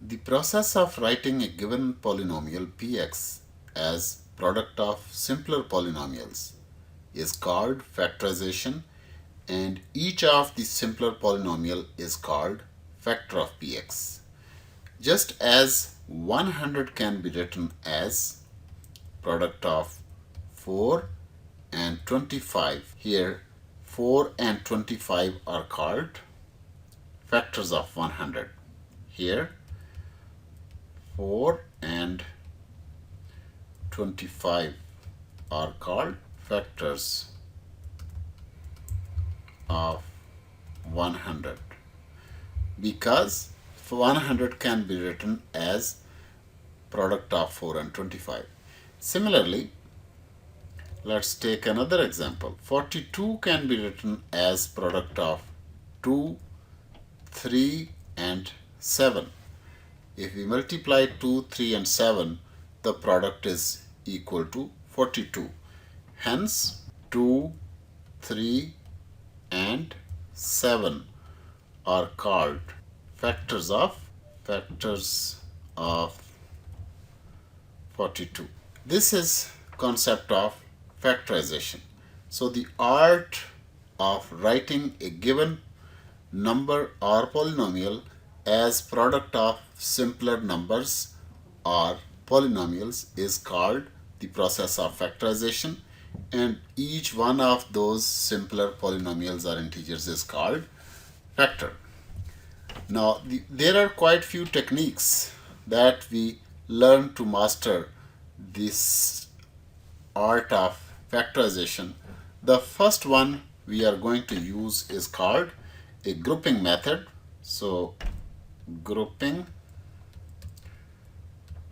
The process of writing a given polynomial px as product of simpler polynomials is called factorization, and each of the simpler polynomial is called factor of px. Just as 100 can be written as product of 4 and 25, here 4 and 25 are called factors of 100. Here 4 and 25 are called factors of 100 because 100 can be written as product of 4 and 25. Similarly, let's take another example. 42 can be written as product of 2, 3 and 7. If we multiply 2, 3 and 7, the product is equal to 42. Hence, 2, 3 and 7 are called factors of 42. This is concept of factorization. So the art of writing a given number or polynomial as product of simpler numbers or polynomials is called the process of factorization, and each one of those simpler polynomials or integers is called factor. Now there are quite few techniques that we learn to master this art of factorization. The first one we are going to use is called a grouping method. So grouping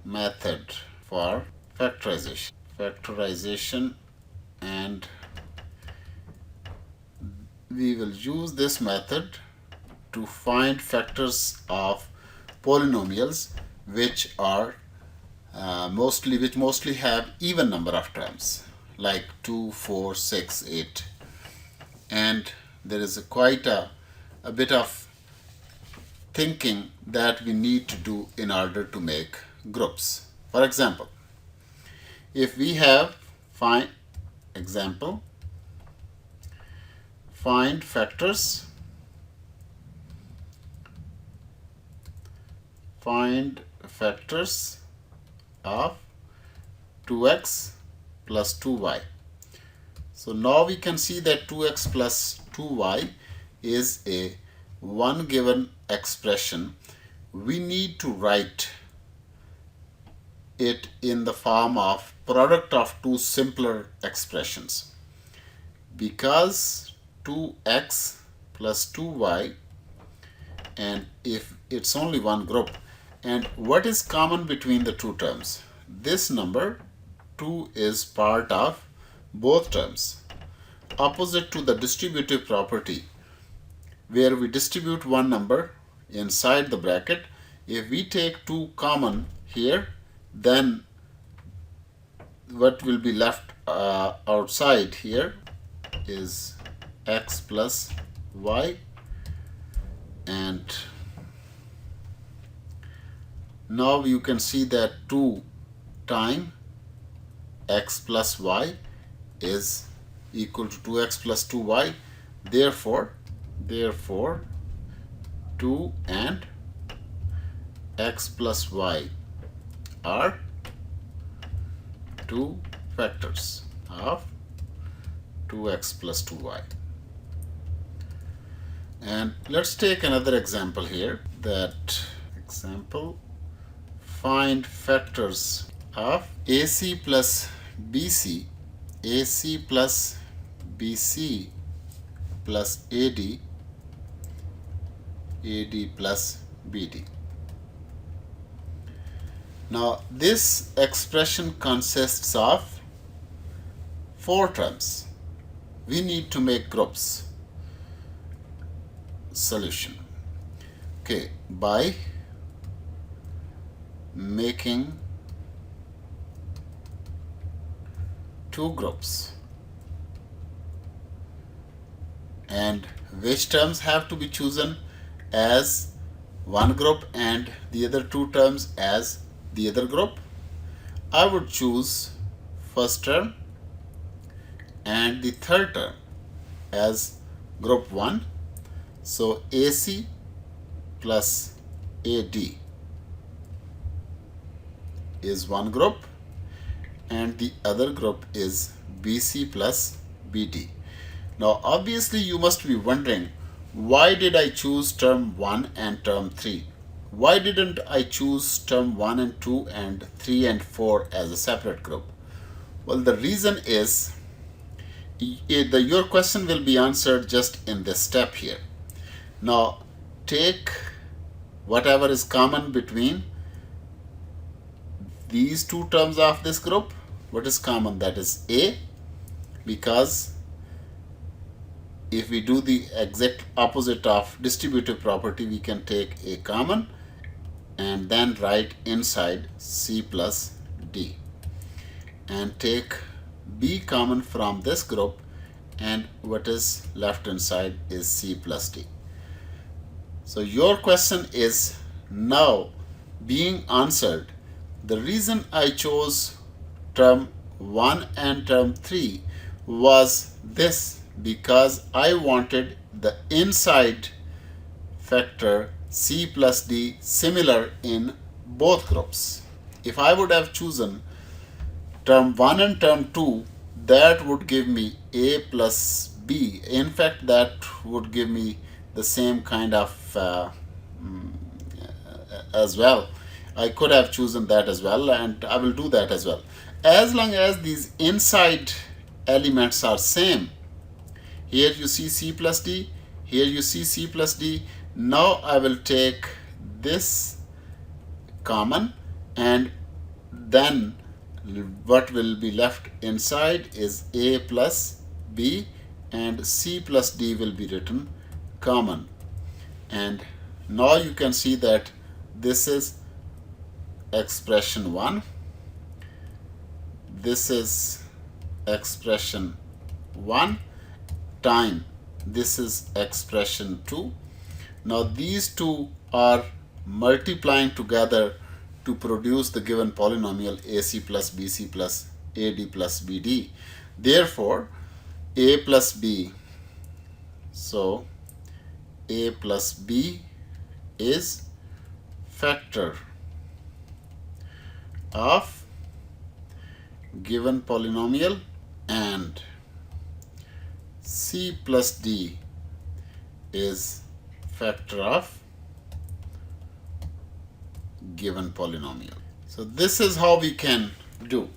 method for factorization, and we will use this method to find factors of polynomials which are mostly have even number of terms, like 2, 4, 6, 8, and there is quite a bit of thinking that we need to do in order to make groups. For example, if we have find factors, find factors of 2x plus 2y. So now we can see that 2x plus 2y is a one given expression. We need to write it in the form of product of two simpler expressions, because 2x plus 2y, and if it's only one group, and what is common between the two terms? This number 2 is part of both terms, opposite to the distributive property where we distribute one number inside the bracket. If we take 2 common here, then what will be left outside here is x plus y, and now you can see that 2 times x plus y is equal to 2x plus 2y. Therefore 2 and x plus y are two factors of 2x plus 2y. And let's take another example here. That example, find factors of AC plus BC, AC plus BC plus AD, AD plus BD. Now this expression consists of 4 terms. We need to make groups. Solution. Okay, by making 2 groups, and which terms have to be chosen as one group and the other two terms as the other group, I would choose first term and the third term as group 1. So AC plus AD is one group and the other group is BC plus BD. Now obviously you must be wondering, why did I choose term 1 and term 3? Why didn't I choose term 1 and 2 and 3 and 4 as a separate group? Well, the reason is your question will be answered just in this step here. Now take whatever is common between these two terms of this group. What is common? That is A, because if we do the exact opposite of distributive property, we can take A common and then write inside C plus D, and take B common from this group, and what is left inside is C plus D. So your question is now being answered. The reason I chose term 1 and term 3 was this, because I wanted the inside factor C plus D similar in both groups. If I would have chosen term 1 and term 2, that would give me A plus B. In fact, that would give me the same kind of as well. I could have chosen that as well, and I will do that as well. As long as these inside elements are same, here you see C plus D, here you see C plus D. Now I will take this common, and then what will be left inside is A plus B, and C plus D will be written common. And now you can see that this is expression 1, this is expression 1 time this is expression 2. Now these two are multiplying together to produce the given polynomial AC plus BC plus AD plus BD. Therefore A plus B, so A plus B is factor of given polynomial, and C plus D is factor of given polynomial. So this is how we can do.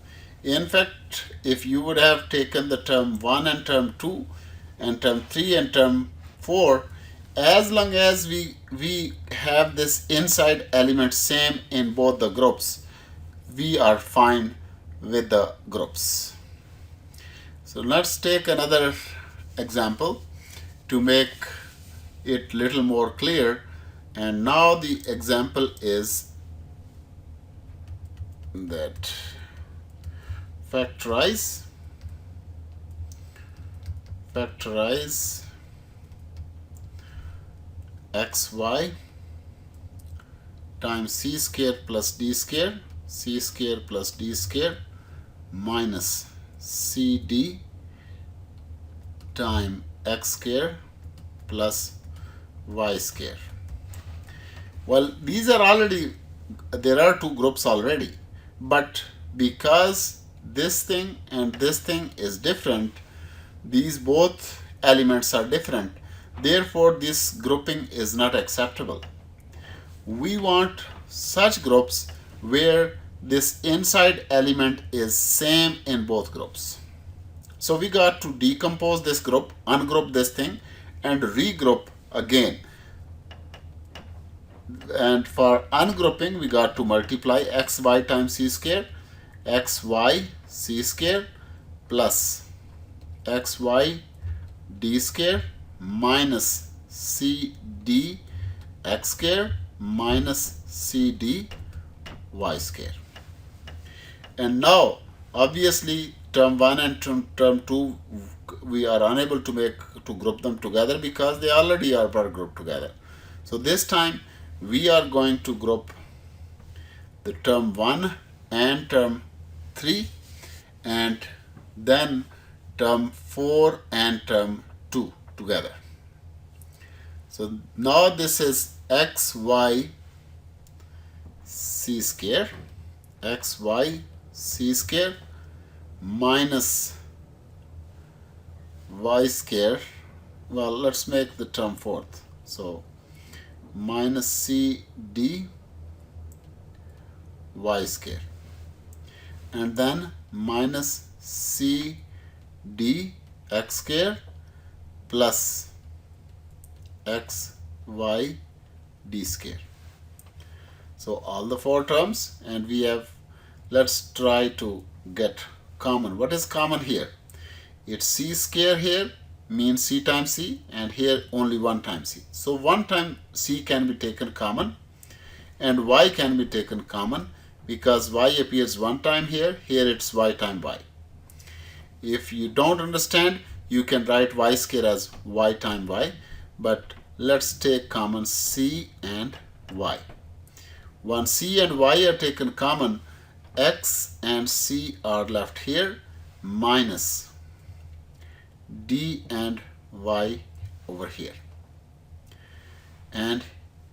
In fact, if you would have taken the term 1 and term 2 and term 3 and term 4, as long as we have this inside element same in both the groups, we are fine with the groups. So let's take another example to make it little more clear. And now the example is that factorize xy times c square plus d square, c square plus d square minus cd times x square plus y square. Well, these are already, there are two groups already, but because this thing and this thing is different, these both elements are different, therefore this grouping is not acceptable. We want such groups where this inside element is same in both groups. So we got to decompose this group, ungroup this thing, and regroup again. And for ungrouping, we got to multiply xy times c square, xy c square plus xy d square minus cd x square minus cd y square. And now obviously term 1 and term 2 we are unable to group them together because they already are grouped together. So this time we are going to group the term 1 and term 3, and then term 4 and term 2 together. So now this is xy c square, xy c square minus y square. Well, let's make the term fourth. So minus c d y square, and then minus c d x square plus x y d square. So all the four terms, and we have, let's try to get common. What is common here? It's c square here, means c times c, and here only 1 time c. So 1 time c can be taken common and y can be taken common, because y appears 1 time here, here it's y time y. If you don't understand, you can write y square as y time y, but let's take common c and y. When c and y are taken common, x and c are left here, minus d and y over here. And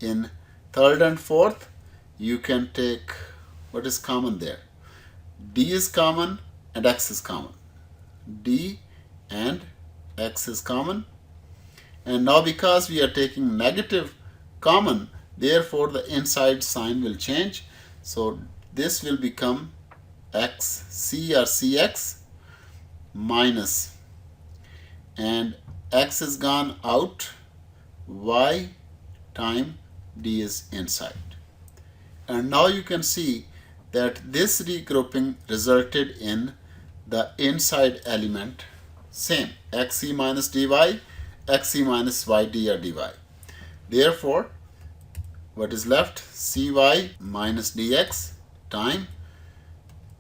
in third and fourth, you can take what is common there. D is common and x is common. D and x is common. And now because we are taking negative common, therefore the inside sign will change. So this will become xc or cx minus, and x is gone out, y time d is inside. And now you can see that this regrouping resulted in the inside element same, xc minus dy, xc minus yd or dy. Therefore, what is left? cy minus dx time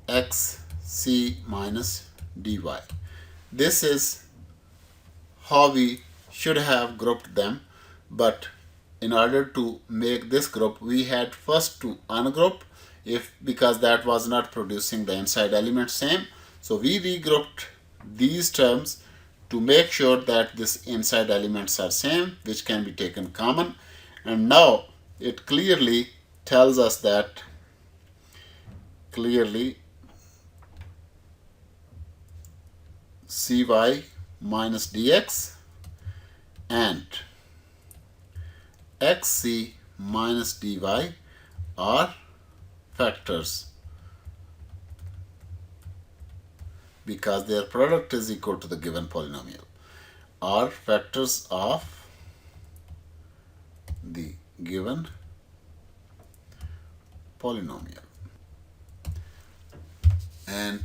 xc minus dy. This is how we should have grouped them, but in order to make this group, we had first to ungroup, because that was not producing the inside element same. So we regrouped these terms to make sure that this inside elements are same, which can be taken common. And now it clearly tells us that cy minus dx and xc minus dy are factors, because their product is equal to the given polynomial, are factors of the given polynomial. And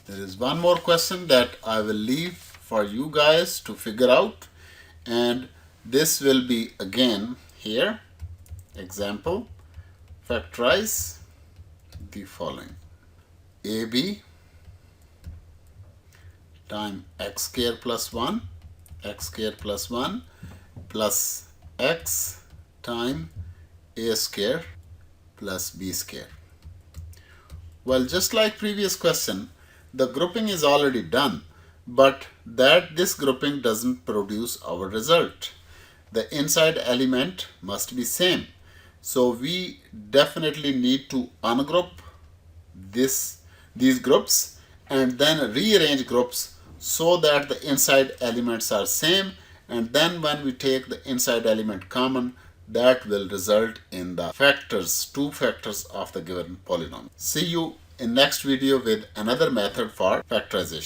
there is one more question that I will leave for you guys to figure out, and this will be again here. Example, factorize the following: ab time x square plus 1 plus x time a square plus b square. Well, just like previous question, the grouping is already done, but this grouping doesn't produce our result. The inside element must be same. So we definitely need to ungroup these groups and then rearrange groups so that the inside elements are same, and then when we take the inside element common, that will result in the factors, two factors of the given polynomial. See you in next video with another method for factorization.